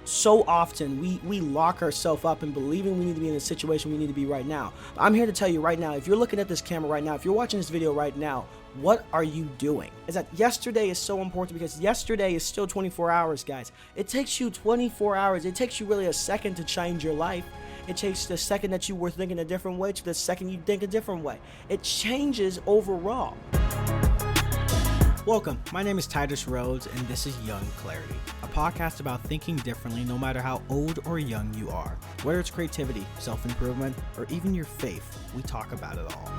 So often we lock ourselves up in believing we need to be in a situation we need to be right now. But I'm here to tell you right now, if you're looking at this camera right now, if you're watching this video right now, what are you doing? Is that yesterday is so important because yesterday is still 24 hours, guys. It takes you 24 hours. It takes you really a second to change your life. It takes the second that you were thinking a different way to the second you think a different way. It changes overall. Welcome, my name is Titus Rhodes, and this is Young Clarity, a podcast about thinking differently no matter how old or young you are. Whether it's creativity, self-improvement, or even your faith, we talk about it all.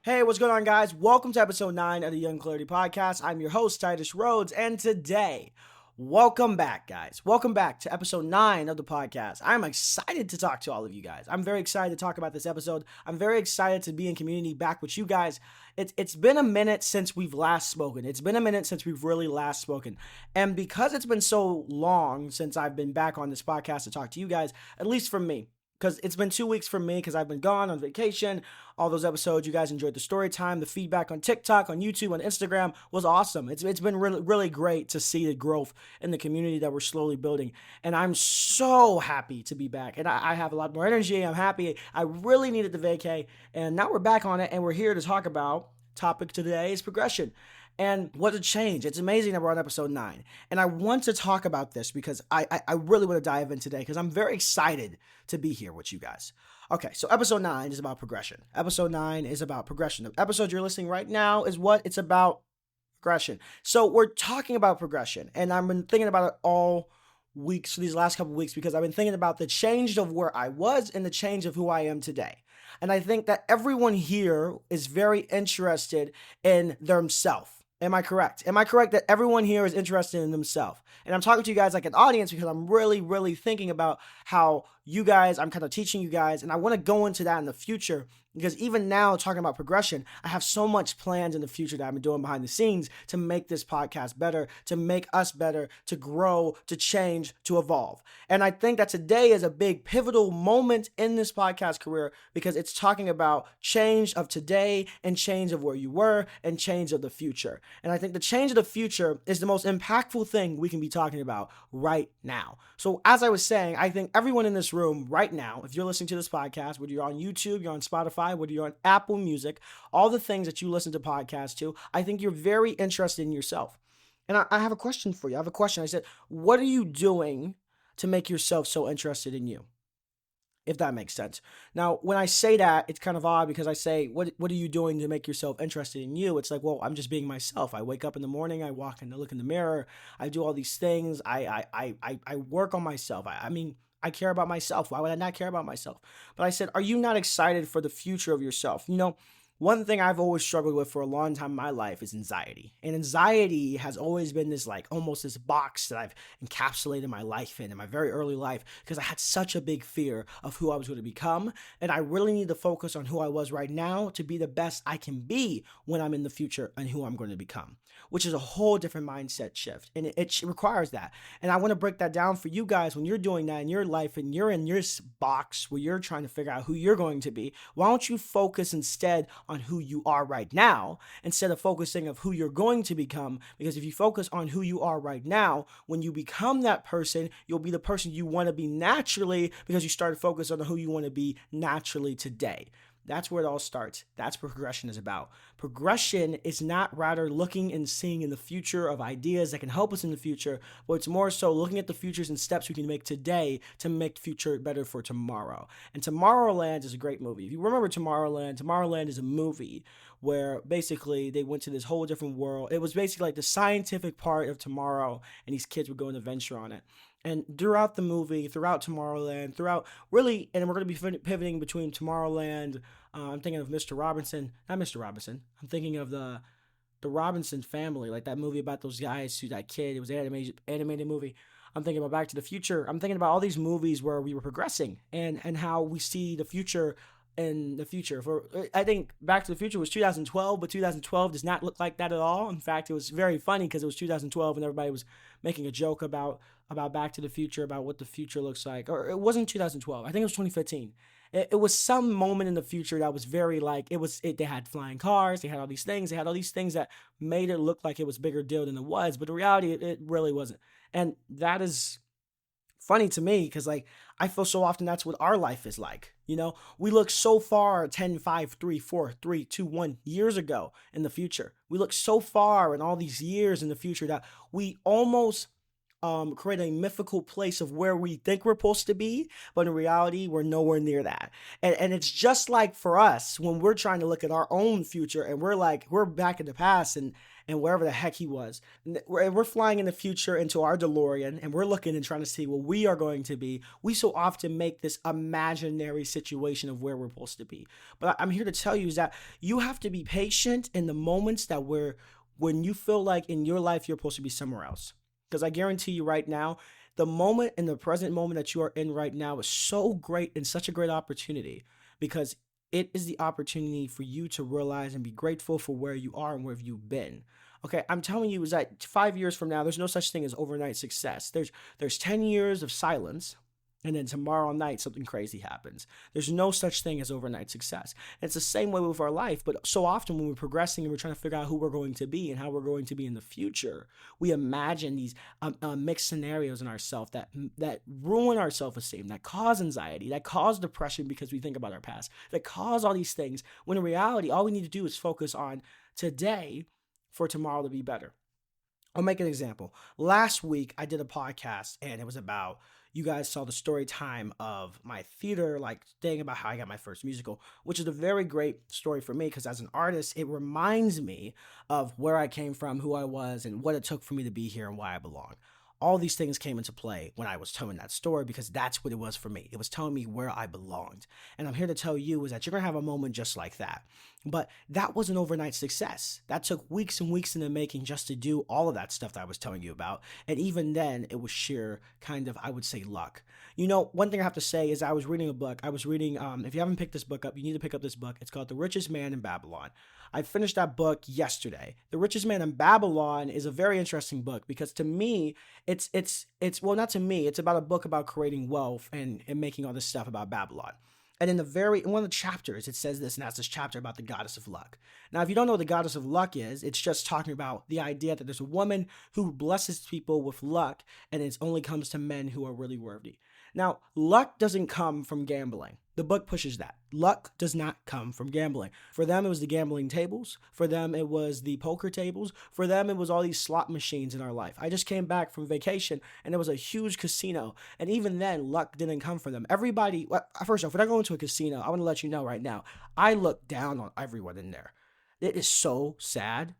Hey, what's going on, guys? Welcome to episode 9 of the Young Clarity podcast. I'm your host, Titus Rhodes, and today, welcome back, guys. Welcome back to episode 9 of the podcast. I'm excited to talk to all of you guys. I'm very excited to talk about this episode. I'm very excited to be in community back with you guys. It's been a minute since we've last spoken. It's been a minute since we've really last spoken. And because it's been so long since I've been back on this podcast to talk to you guys, at least for me, because it's been 2 weeks for me because I've been gone on vacation. All those episodes, you guys enjoyed the story time, the feedback on TikTok, on YouTube, on Instagram was awesome. It's been really great to see the growth in the community that we're slowly building. And I'm so happy to be back. And I have a lot more energy. I'm happy. I really needed the vacay. And now we're back on it and we're here to talk about topic today is progression. And what a change. It's amazing that we're on episode 9. And I want to talk about this because I really want to dive in today because I'm very excited to be here with you guys. Okay, so episode 9 is about progression. Episode 9 is about progression. The episode you're listening right now is what? It's about progression. So we're talking about progression. And I've been thinking about it all weeks, these last couple weeks, because I've been thinking about the change of where I was and the change of who I am today. And I think that everyone here is very interested in themselves. Am I correct? Am I correct that everyone here is interested in themselves? And I'm talking to you guys like an audience because I'm really thinking about how you guys, I'm kind of teaching you guys, and I want to go into that in the future because even now talking about progression, I have so much plans in the future that I've been doing behind the scenes to make this podcast better, to make us better, to grow, to change, to evolve. And I think that today is a big pivotal moment in this podcast career because it's talking about change of today and change of where you were and change of the future. And I think the change of the future is the most impactful thing we can be talking about right now. So as I was saying, I think everyone in this room right now, if you're listening to this podcast, whether you're on YouTube, you're on Spotify, whether you're on Apple Music, all the things that you listen to podcasts to, I think you're very interested in yourself. And I have a question for you. I have a question. I said, what are you doing to make yourself so interested in you? If that makes sense. Now, when I say that, it's kind of odd because I say, what are you doing to make yourself interested in you? It's like, well, I'm just being myself. I wake up in the morning, I walk and look in the mirror, I do all these things, I work on myself. I mean, I care about myself. Why would I not care about myself? But I said, are you not excited for the future of yourself? You know, one thing I've always struggled with for a long time in my life is anxiety. And anxiety has always been this like almost this box that I've encapsulated my life in my very early life because I had such a big fear of who I was going to become. And I really need to focus on who I was right now to be the best I can be when I'm in the future and who I'm going to become, which is a whole different mindset shift. And it requires that. And I want to break that down for you guys when you're doing that in your life and you're in your box where you're trying to figure out who you're going to be. Why don't you focus instead on who you are right now instead of focusing on who you're going to become? Because if you focus on who you are right now, when you become that person, you'll be the person you want to be naturally because you started focusing on who you want to be naturally today. That's where it all starts. That's what progression is about. Progression is not rather looking and seeing in the future of ideas that can help us in the future, but it's more so looking at the futures and steps we can make today to make the future better for tomorrow. And Tomorrowland is a great movie. If you remember Tomorrowland, Tomorrowland is a movie where basically they went to this whole different world. It was basically like the scientific part of tomorrow, and these kids would go on an adventure on it. And throughout the movie, throughout Tomorrowland, throughout really, and we're going to be pivoting between Tomorrowland. I'm thinking of Mr. Robinson, not Mr. Robinson. I'm thinking of the Robinson family, like that movie about those guys who that kid. It was an animated movie. I'm thinking about Back to the Future. I'm thinking about all these movies where we were progressing and how we see the future in the future. I think Back to the Future was 2012, but 2012 does not look like that at all. In fact, it was very funny because it was 2012 and everybody was making a joke about Back to the Future, about what the future looks like. Or it wasn't 2012. I think it was 2015. It was some moment in the future that was very like, they had flying cars, they had all these things that made it look like it was a bigger deal than it was, but the reality, it really wasn't. And that is funny to me because, like, I feel so often that's what our life is like. We look so far 10, 5, 3, 4, 3, 2, 1 years ago in the future. We look so far in all these years in the future that we almost create a mythical place of where we think we're supposed to be, but in reality, we're nowhere near that. And it's just like for us when we're trying to look at our own future and we're back in the past and wherever the heck he was. And we're flying in the future into our DeLorean and we're looking and trying to see what we are going to be. We so often make this imaginary situation of where we're supposed to be. But I'm here to tell you is that you have to be patient in the moments when you feel like in your life you're supposed to be somewhere else. Because I guarantee you right now, the moment in the present moment that you are in right now is so great and such a great opportunity because it is the opportunity for you to realize and be grateful for where you are and where you've been. Okay, I'm telling you is that 5 years from now, there's no such thing as overnight success. There's 10 years of silence, and then tomorrow night something crazy happens. There's no such thing as overnight success. And it's the same way with our life, but so often when we're progressing and we're trying to figure out who we're going to be and how we're going to be in the future, we imagine these mixed scenarios in ourselves that ruin our self-esteem, that cause anxiety, that cause depression because we think about our past, that cause all these things, when in reality, all we need to do is focus on today for tomorrow to be better. I'll make an example. Last week, I did a podcast, and it was about, you guys saw the story time of my theater, like thing about how I got my first musical, which is a very great story for me because as an artist, it reminds me of where I came from, who I was, and what it took for me to be here and why I belong. All these things came into play when I was telling that story because that's what it was for me. It was telling me where I belonged. And I'm here to tell you is that you're going to have a moment just like that. But that was an overnight success. That took weeks and weeks in the making just to do all of that stuff that I was telling you about. And even then, it was sheer kind of, I would say, luck. One thing I have to say is I was reading a book. I was reading, if you haven't picked this book up, you need to pick up this book. It's called The Richest Man in Babylon. I finished that book yesterday. The Richest Man in Babylon is a very interesting book because to me, it's well, not to me, it's about a book about creating wealth and making all this stuff about Babylon. And in one of the chapters, it says this, and that's this chapter about the goddess of luck. Now, if you don't know what the goddess of luck is, it's just talking about the idea that there's a woman who blesses people with luck, and it only comes to men who are really worthy. Now, luck doesn't come from gambling. The book pushes that. Luck does not come from gambling. For them, it was the gambling tables. For them, it was the poker tables. For them, it was all these slot machines in our life. I just came back from vacation, and there was a huge casino. And even then, luck didn't come from them. Everybody, first off, when I go into a casino, I want to let you know right now, I look down on everyone in there. It is so sad.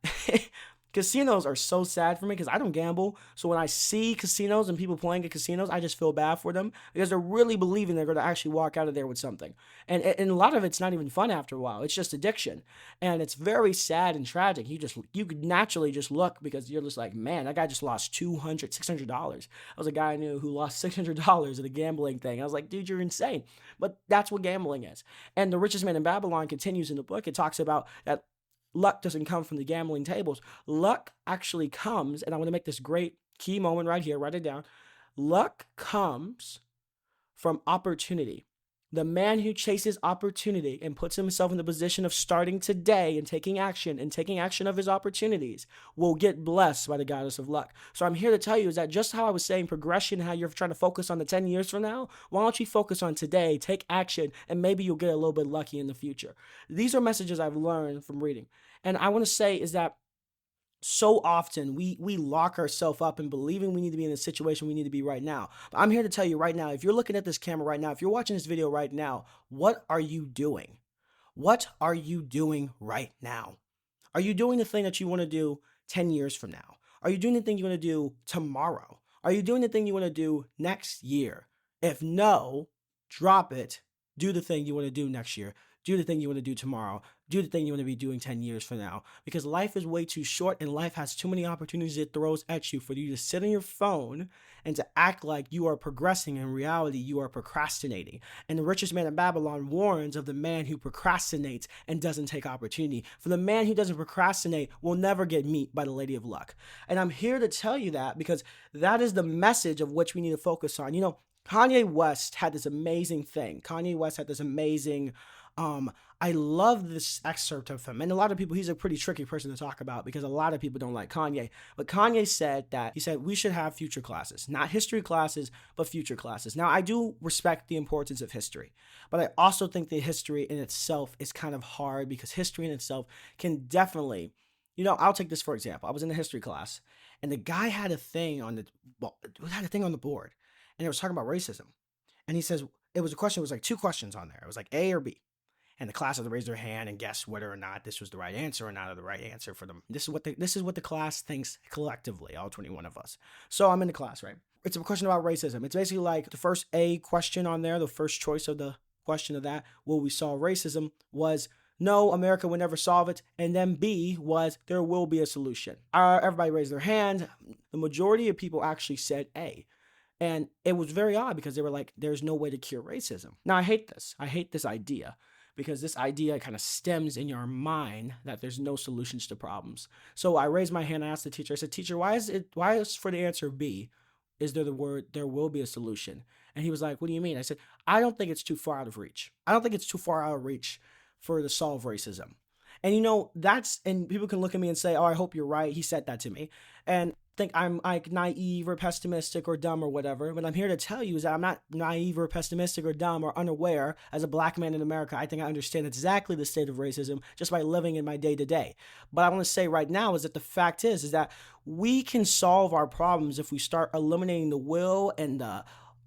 Casinos are so sad for me because I don't gamble. So when I see casinos and people playing at casinos, I just feel bad for them because they're really believing they're going to actually walk out of there with something. And a lot of it's not even fun after a while. It's just addiction. And it's very sad and tragic. You could naturally just look because you're just like, man, that guy just lost $600. I was a guy I knew who lost $600 at a gambling thing. I was like, dude, you're insane. But that's what gambling is. And The Richest Man in Babylon continues in the book. It talks about that luck doesn't come from the gambling tables. Luck actually comes, and I want to make this great key moment right here, write it down. Luck comes from opportunity. The man who chases opportunity and puts himself in the position of starting today and taking action of his opportunities will get blessed by the goddess of luck. So I'm here to tell you is that just how I was saying progression, how you're trying to focus on the 10 years from now, why don't you focus on today, take action, and maybe you'll get a little bit lucky in the future. These are messages I've learned from reading. And I want to say is that so often we lock ourselves up in believing we need to be in the situation we need to be right now. But I'm here to tell you right now, if you're looking at this camera right now, if you're watching this video right now, what are you doing? What are you doing right now? Are you doing the thing that you want to do 10 years from now? Are you doing the thing you want to do tomorrow? Are you doing the thing you want to do next year? If no, drop it. Do the thing you want to do next year. Do the thing you want to do tomorrow. Do the thing you want to be doing 10 years from now. Because life is way too short and life has too many opportunities it throws at you for you to sit on your phone and to act like you are progressing. In reality, you are procrastinating. And The Richest Man in Babylon warns of the man who procrastinates and doesn't take opportunity. For the man who doesn't procrastinate will never get meet by the Lady of Luck. And I'm here to tell you that because that is the message of which we need to focus on. Kanye West had this amazing thing. Kanye West had this amazing I love this excerpt of him. And a lot of people, he's a pretty tricky person to talk about because a lot of people don't like Kanye. But Kanye said that, he said, we should have future classes, not history classes, but future classes. Now, I do respect the importance of history, but I also think that history in itself is kind of hard because history in itself can definitely, I'll take this for example. I was in a history class and the guy had a thing on the board and it was talking about racism. And he says, it was like two questions on there. It was like A or B. And the class had to raise their hand and guess whether or not this was the right answer or not the right answer for them. This is what the class thinks collectively, all 21 of us. So I'm in the class, right? It's a question about racism. It's basically like the first A question on there, the first choice of the question of that, will we solve racism, was no, America would never solve it. And then B was there will be a solution. Everybody raised their hand. The majority of people actually said A. And it was very odd because they were like, there's no way to cure racism. Now, I hate this. I hate this idea. Because this idea kind of stems in your mind that there's no solutions to problems. So I raised my hand and asked the teacher, I said, teacher, why is for the answer B, is there the word, there will be a solution? And he was like, what do you mean? I said, I don't think it's too far out of reach. I don't think it's too far out of reach for to solve racism. And and people can look at me and say, oh, I hope you're right. He said that to me. And think I'm like naive or pessimistic or dumb or whatever. But I'm here to tell you is that I'm not naive or pessimistic or dumb or unaware. As a black man in America, I think I understand exactly the state of racism just by living in my day to day. But I want to say right now is that the fact is that we can solve our problems if we start eliminating the will and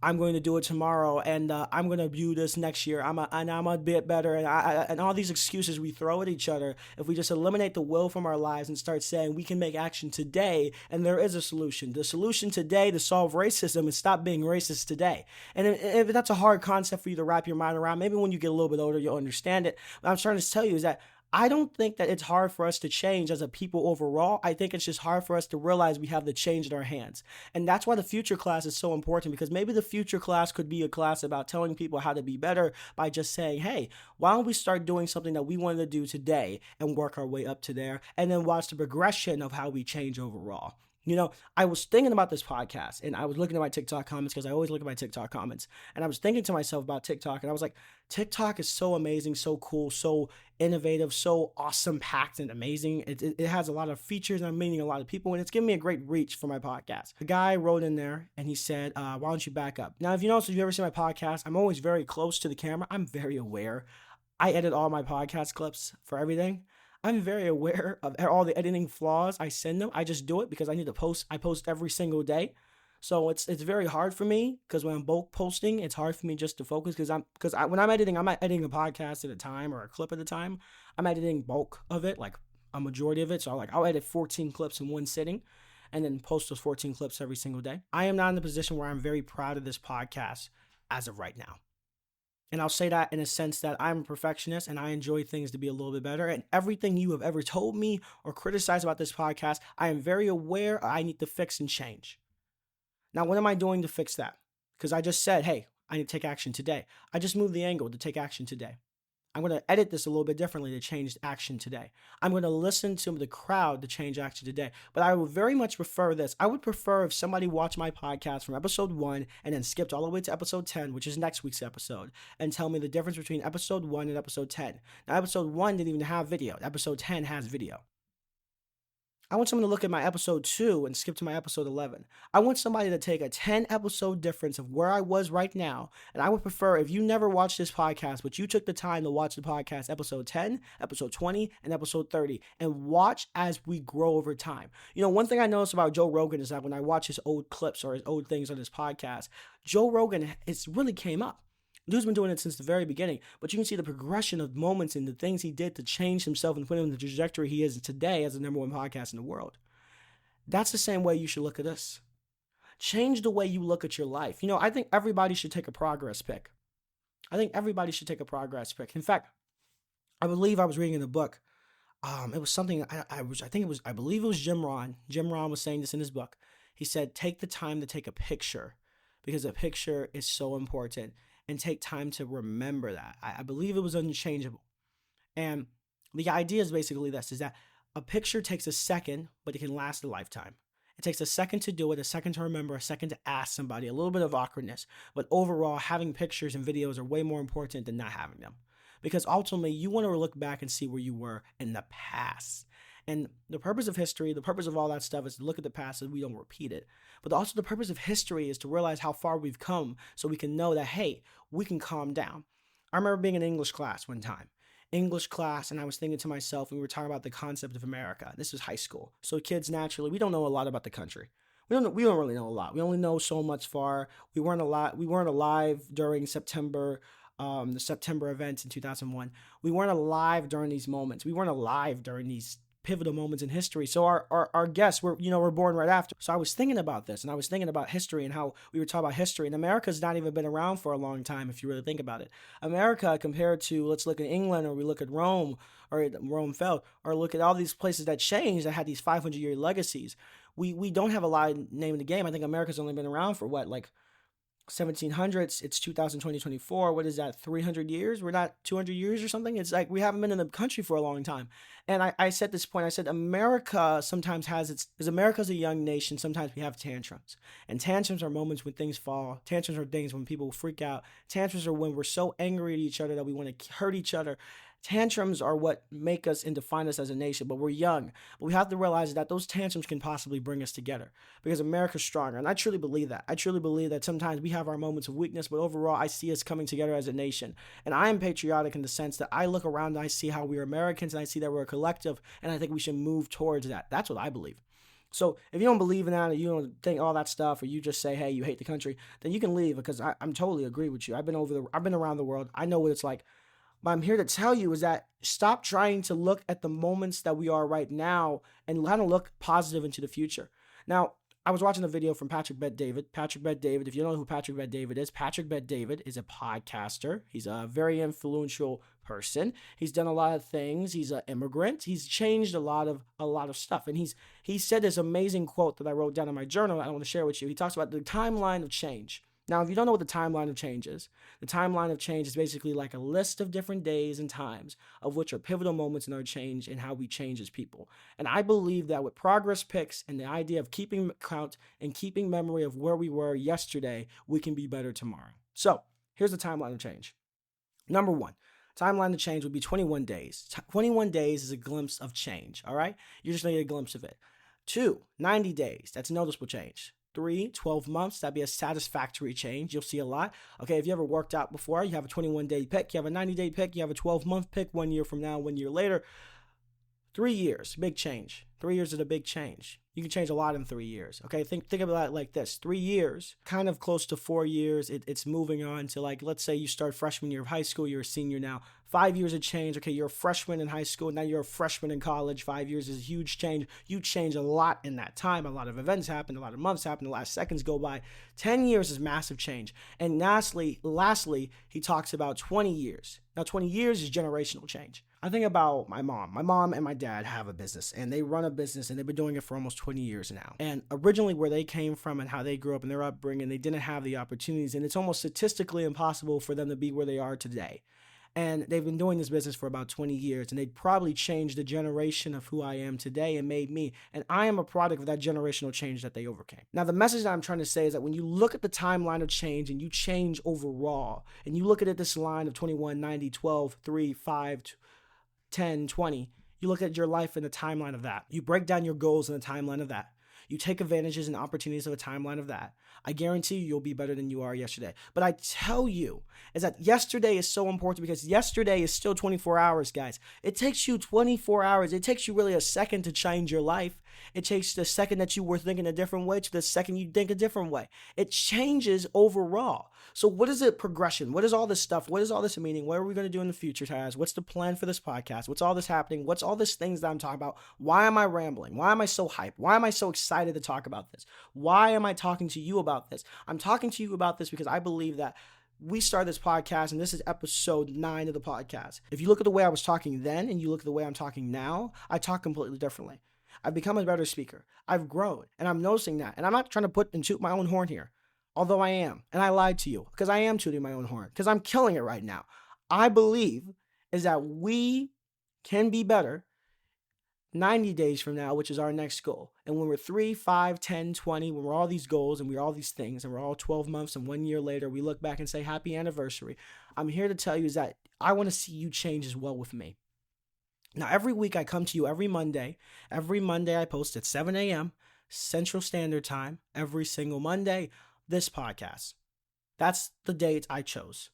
I'm going to do it tomorrow, and I'm going to view this next year. I'm a bit better, and all these excuses we throw at each other. If we just eliminate the will from our lives and start saying we can make action today, and there is a solution. The solution today to solve racism is stop being racist today. And if that's a hard concept for you to wrap your mind around, maybe when you get a little bit older, you'll understand it. But I'm trying to tell you is that I don't think that it's hard for us to change as a people overall. I think it's just hard for us to realize we have the change in our hands. And that's why the future class is so important, because maybe the future class could be a class about telling people how to be better by just saying, hey, why don't we start doing something that we wanted to do today and work our way up to there and then watch the progression of how we change overall. I was thinking about this podcast and I was looking at my TikTok comments because I always look at my TikTok comments. And I was thinking to myself about TikTok and I was like, TikTok is so amazing, so cool, so innovative, so awesome, packed and amazing. It has a lot of features and I'm meeting a lot of people and it's giving me a great reach for my podcast. The guy wrote in there and he said, why don't you back up? Now, if you notice, if you ever see my podcast, I'm always very close to the camera. I'm very aware. I edit all my podcast clips for everything. I'm very aware of all the editing flaws. I send them. I just do it because I need to post. I post every single day. So it's very hard for me because when I'm bulk posting, it's hard for me just to focus because when I'm editing, I'm not editing a podcast at a time or a clip at a time. I'm editing bulk of it, like a majority of it. So I'll edit 14 clips in one sitting and then post those 14 clips every single day. I am not in the position where I'm very proud of this podcast as of right now. And I'll say that in a sense that I'm a perfectionist and I enjoy things to be a little bit better. And everything you have ever told me or criticized about this podcast, I am very aware I need to fix and change. Now, what am I doing to fix that? Because I just said, hey, I need to take action today. I just moved the angle to take action today. I'm going to edit this a little bit differently to change action today. I'm going to listen to the crowd to change action today. But I would very much prefer this. I would prefer if somebody watched my podcast from episode 1 and then skipped all the way to episode 10, which is next week's episode, and tell me the difference between episode 1 and episode 10. Now, episode 1 didn't even have video. Episode 10 has video. I want someone to look at my episode 2 and skip to my episode 11. I want somebody to take a 10 episode difference of where I was right now. And I would prefer if you never watched this podcast, but you took the time to watch the podcast episode 10, episode 20, and episode 30, and watch as we grow over time. One thing I noticed about Joe Rogan is that when I watch his old clips or his old things on his podcast, Joe Rogan, it's really came up. Dude's been doing it since the very beginning, but you can see the progression of moments and the things he did to change himself and put him in the trajectory he is today as the number one podcast in the world. That's the same way you should look at this. Change the way you look at your life. I think everybody should take a progress pic. In fact, I believe I was reading in the book. It was something I believe it was Jim Rohn. Jim Rohn was saying this in his book. He said, take the time to take a picture because a picture is so important. And take time to remember that. I believe it was unchangeable. And the idea is basically this, is that a picture takes a second, but it can last a lifetime. It takes a second to do it, a second to remember, a second to ask somebody, a little bit of awkwardness. But overall, having pictures and videos are way more important than not having them. because ultimately you want to look back and see where you were in the past. And the purpose of history, the purpose of all that stuff is to look at the past so we don't repeat it. But also the purpose of history is to realize how far we've come so we can know that, hey, we can calm down. I remember being in English class one time. English class, and I was thinking to myself, we were talking about the concept of America. This was high school. So kids, naturally, we don't know a lot about the country. We don't really know a lot. We only know so much far. We weren't alive during September, the September events in 2001. We weren't alive during these moments. We weren't alive during these pivotal moments in history. So our guests were born right after. So I was thinking about this, and I was thinking about history and how we were talking about history. And America's not even been around for a long time if you really think about it. America, compared to, let's look at England, or we look at Rome, or Rome fell, or look at all these places that changed that had these 500-year legacies. We don't have a lot of name in the game. I think America's only been around for what, like 1700s. It's 2024. What is that, 300 years? We're not 200 years or something. It's like we haven't been in the country for a long time. And I said this point, I said America sometimes because America's a young nation, sometimes we have tantrums. And tantrums are moments when things fall. Tantrums are things when people freak out. Tantrums are when we're so angry at each other that we want to hurt each other. Tantrums are what make us and define us as a nation, but we're young. But we have to realize that those tantrums can possibly bring us together because America's stronger. And I truly believe that. I truly believe that sometimes we have our moments of weakness, but overall, I see us coming together as a nation. And I am patriotic in the sense that I look around and I see how we're Americans and I see that we're a collective, and I think we should move towards that. That's what I believe. So if you don't believe in that, or you don't think all that stuff, or you just say, hey, you hate the country, then you can leave, because I'm totally agree with you. I've been around the world. I know what it's like. But I'm here to tell you is that stop trying to look at the moments that we are right now and kind of look positive into the future. Now, I was watching a video from Patrick Bet-David. Patrick Bet-David, if you don't know who Patrick Bet-David is a podcaster. He's a very influential person. He's done a lot of things. He's an immigrant. He's changed a lot of stuff. And he said this amazing quote that I wrote down in my journal. I want to share with you. He talks about the timeline of change. Now, if you don't know what the timeline of change is basically like a list of different days and times of which are pivotal moments in our change and how we change as people. And I believe that with progress picks and the idea of keeping count and keeping memory of where we were yesterday, we can be better tomorrow. So here's the timeline of change. Number one, timeline of change would be 21 days. 21 days is a glimpse of change, all right? You're just going to get a glimpse of it. 2, 90 days. That's a noticeable change. 3, 12 months, that'd be a satisfactory change. You'll see a lot. Okay, if you ever worked out before, you have a 21-day pick, you have a 90-day pick, you have a 12-month pick, 1 year from now, 1 year later. 3 years, big change. 3 years is a big change. You can change a lot in 3 years. Okay, think about it like this. 3 years, kind of close to 4 years. It's moving on to, like, let's say you start freshman year of high school, you're a senior now. 5 years of change. Okay, you're a freshman in high school, now you're a freshman in college. 5 years is a huge change. You change a lot in that time. A lot of events happen, a lot of months happen, the last seconds go by. 10 years is massive change. And lastly, he talks about 20 years. Now, 20 years is generational change. I think about my mom. My mom and my dad have a business, and they run a business, and they've been doing it for almost 20 years now. And originally where they came from and how they grew up and their upbringing, they didn't have the opportunities, and it's almost statistically impossible for them to be where they are today. And they've been doing this business for about 20 years, and they probably changed the generation of who I am today and made me. And I am a product of that generational change that they overcame. Now, the message that I'm trying to say is that when you look at the timeline of change and you change overall, and you look at it, this line of 21, 90, 12, 3, 5, 10, 20, you look at your life in the timeline of that. You break down your goals in the timeline of that. You take advantages and opportunities of a timeline of that. I guarantee you'll be better than you are yesterday. But I tell you is that yesterday is so important because yesterday is still 24 hours, guys. It takes you 24 hours. It takes you really a second to change your life. It takes the second that you were thinking a different way to the second you think a different way. It changes overall. So what is it progression? What is all this stuff? What is all this meaning? What are we going to do in the future, Taz? What's the plan for this podcast? What's all this happening? What's all these things that I'm talking about? Why am I rambling? Why am I so hyped? Why am I so excited to talk about this? Why am I talking to you about this? I'm talking to you about this because I believe that we started this podcast, and this is episode 9 of the podcast. If you look at the way I was talking then and you look at the way I'm talking now, I talk completely differently. I've become a better speaker. I've grown, and I'm noticing that. And I'm not trying to put and toot my own horn here, although I am. And I lied to you because I am tooting my own horn because I'm killing it right now. I believe is that we can be better 90 days from now, which is our next goal. And when we're 3, 5, 10, 20, when we're all these goals and we're all these things and we're all 12 months and 1 year later, we look back and say, happy anniversary. I'm here to tell you is that I want to see you change as well with me. Now, every week I come to you every Monday. Every Monday I post at 7 a.m. Central Standard Time. Every single Monday, this podcast. That's the date I chose.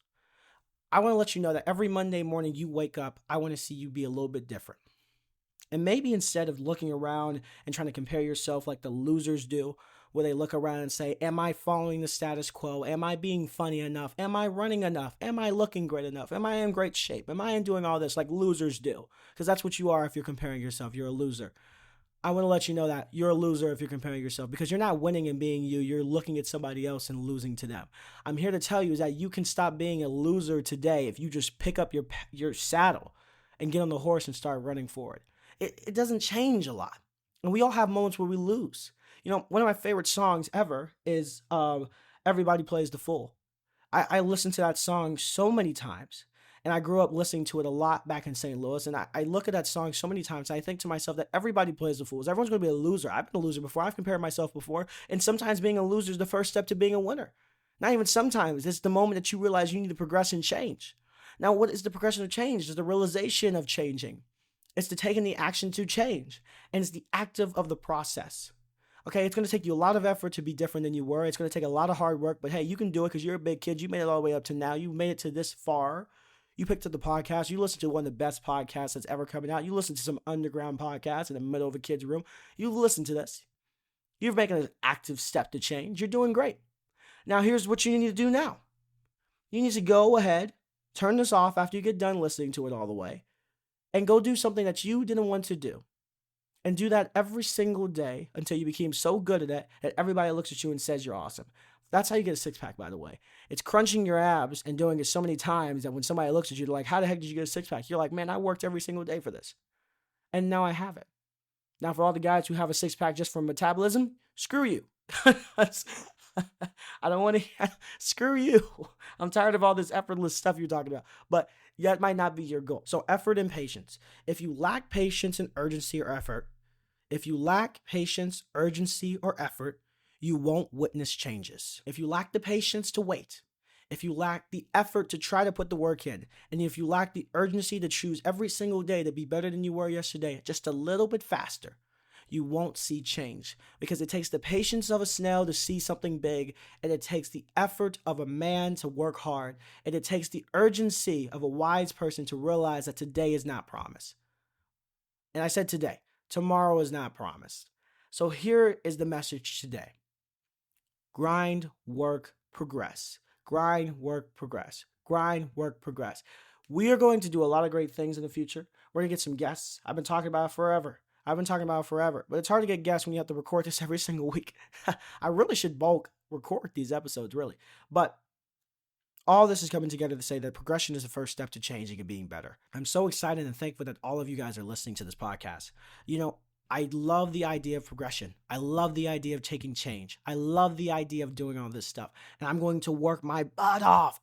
I want to let you know that every Monday morning you wake up, I want to see you be a little bit different. And maybe instead of looking around and trying to compare yourself like the losers do, where they look around and say, am I following the status quo? Am I being funny enough? Am I running enough? Am I looking great enough? Am I in great shape? Am I doing all this like losers do? Because that's what you are if you're comparing yourself. You're a loser. I want to let you know that you're a loser if you're comparing yourself because you're not winning and being you. You're looking at somebody else and losing to them. I'm here to tell you is that you can stop being a loser today if you just pick up your saddle and get on the horse and start running forward. It doesn't change a lot. And we all have moments where we lose. You know, one of my favorite songs ever is Everybody Plays the Fool. I listened to that song so many times. And I grew up listening to it a lot back in St. Louis. And I look at that song so many times. And I think to myself that everybody plays the fools. Everyone's going to be a loser. I've been a loser before. I've compared myself before. And sometimes being a loser is the first step to being a winner. Not even sometimes. It's the moment that you realize you need to progress and change. Now, what is the progression of change? It's the realization of changing. It's the taking the action to change. And it's the active of the process. Okay, it's going to take you a lot of effort to be different than you were. It's going to take a lot of hard work. But hey, you can do it because you're a big kid. You made it all the way up to now. You made it to this far. You picked up the podcast. You listened to one of the best podcasts that's ever coming out. You listened to some underground podcasts in the middle of a kid's room. You listened to this. You're making an active step to change. You're doing great. Now, here's what you need to do now. You need to go ahead, turn this off after you get done listening to it all the way, and go do something that you didn't want to do. And do that every single day until you became so good at it that everybody looks at you and says you're awesome. That's how you get a six-pack, by the way. It's crunching your abs and doing it so many times that when somebody looks at you, they're like, how the heck did you get a six-pack? You're like, man, I worked every single day for this. And now I have it. Now, for all the guys who have a six-pack just from metabolism, screw you. I don't want to, screw you. I'm tired of all this effortless stuff you're talking about. But that might not be your goal. So effort and patience. If you lack patience and urgency or effort, you won't witness changes. If you lack the patience to wait, if you lack the effort to try to put the work in, and if you lack the urgency to choose every single day to be better than you were yesterday, just a little bit faster, you won't see change. Because it takes the patience of a snail to see something big, and it takes the effort of a man to work hard, and it takes the urgency of a wise person to realize that today is not promised. And I said today. Tomorrow is not promised. So here is the message today. Grind, work, progress. Grind, work, progress. Grind, work, progress. We are going to do a lot of great things in the future. We're going to get some guests. I've been talking about it forever. But it's hard to get guests when you have to record this every single week. I really should bulk record these episodes, really. But all this is coming together to say that progression is the first step to changing and being better. I'm so excited and thankful that all of you guys are listening to this podcast. You know, I love the idea of progression. I love the idea of taking change. I love the idea of doing all this stuff. And I'm going to work my butt off.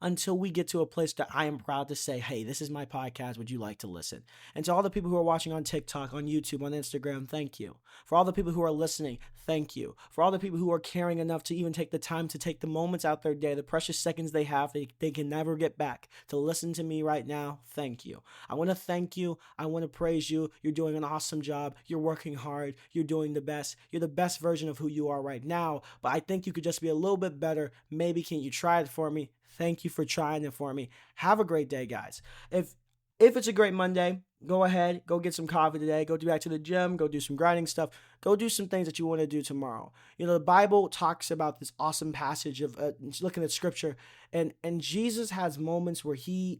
Until we get to a place that I am proud to say, hey, this is my podcast. Would you like to listen? And to all the people who are watching on TikTok, on YouTube, on Instagram, thank you. For all the people who are listening, thank you. For all the people who are caring enough to even take the time to take the moments out their day, the precious seconds they have, they can never get back, to listen to me right now, thank you. I want to thank you. I want to praise you. You're doing an awesome job. You're working hard. You're doing the best. You're the best version of who you are right now. But I think you could just be a little bit better. Maybe can you try it for me? Thank you for trying it for me. Have a great day, guys. If it's a great Monday, go ahead, go get some coffee today, go back to the gym, go do some grinding stuff, go do some things that you want to do tomorrow. You know, the Bible talks about this awesome passage of looking at scripture, and Jesus has moments where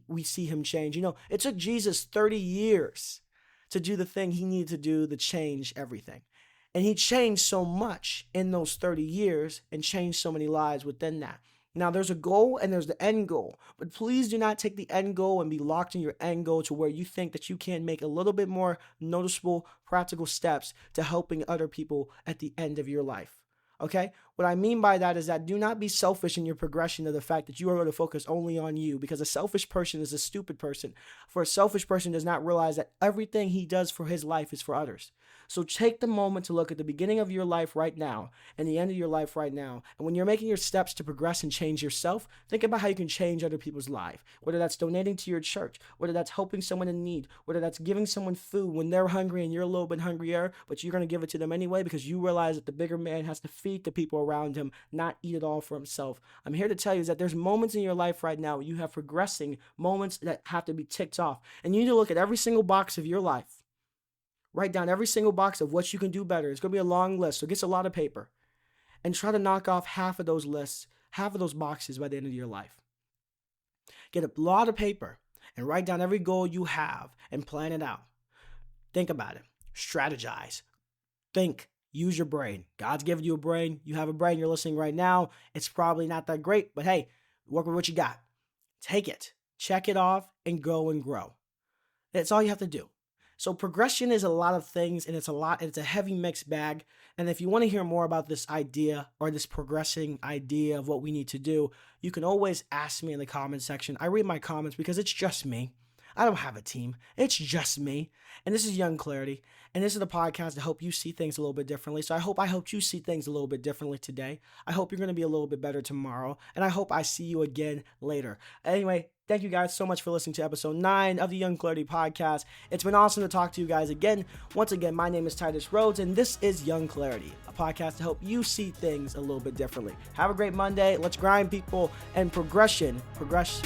we see him change. You know, it took Jesus 30 years to do the thing he needed to do to change everything. And he changed so much in those 30 years and changed so many lives within that. Now, there's a goal and there's the end goal, but please do not take the end goal and be locked in your end goal to where you think that you can make a little bit more noticeable, practical steps to helping other people at the end of your life. Okay? What I mean by that is that do not be selfish in your progression of the fact that you are going to focus only on you, because a selfish person is a stupid person. For a selfish person does not realize that everything he does for his life is for others. So take the moment to look at the beginning of your life right now and the end of your life right now. And when you're making your steps to progress and change yourself, think about how you can change other people's life. Whether that's donating to your church, whether that's helping someone in need, whether that's giving someone food when they're hungry and you're a little bit hungrier, but you're going to give it to them anyway because you realize that the bigger man has to feed the people around him, not eat it all for himself. I'm here to tell you is that there's moments in your life right now where you have progressing moments that have to be ticked off. And you need to look at every single box of your life. Write down every single box of what you can do better. It's going to be a long list, so get a lot of paper. And try to knock off half of those lists, half of those boxes by the end of your life. Get a lot of paper and write down every goal you have and plan it out. Think about it. Strategize. Think. Use your brain. God's given you a brain. You have a brain. You're listening right now. It's probably not that great, but hey, work with what you got. Take it. Check it off and go and grow. That's all you have to do. So progression is a lot of things, and it's a heavy mixed bag. And if you want to hear more about this idea or this progressing idea of what we need to do, you can always ask me in the comment section. I read my comments because it's just me. I don't have a team. It's just me. And this is Young Clarity. And this is the podcast to help you see things a little bit differently. So I hope I helped you see things a little bit differently today. I hope you're going to be a little bit better tomorrow. And I hope I see you again later. Anyway, thank you guys so much for listening to episode 9 of the Young Clarity podcast. It's been awesome to talk to you guys again. Once again, my name is Titus Rhodes, and this is Young Clarity, a podcast to help you see things a little bit differently. Have a great Monday. Let's grind, people, and progress.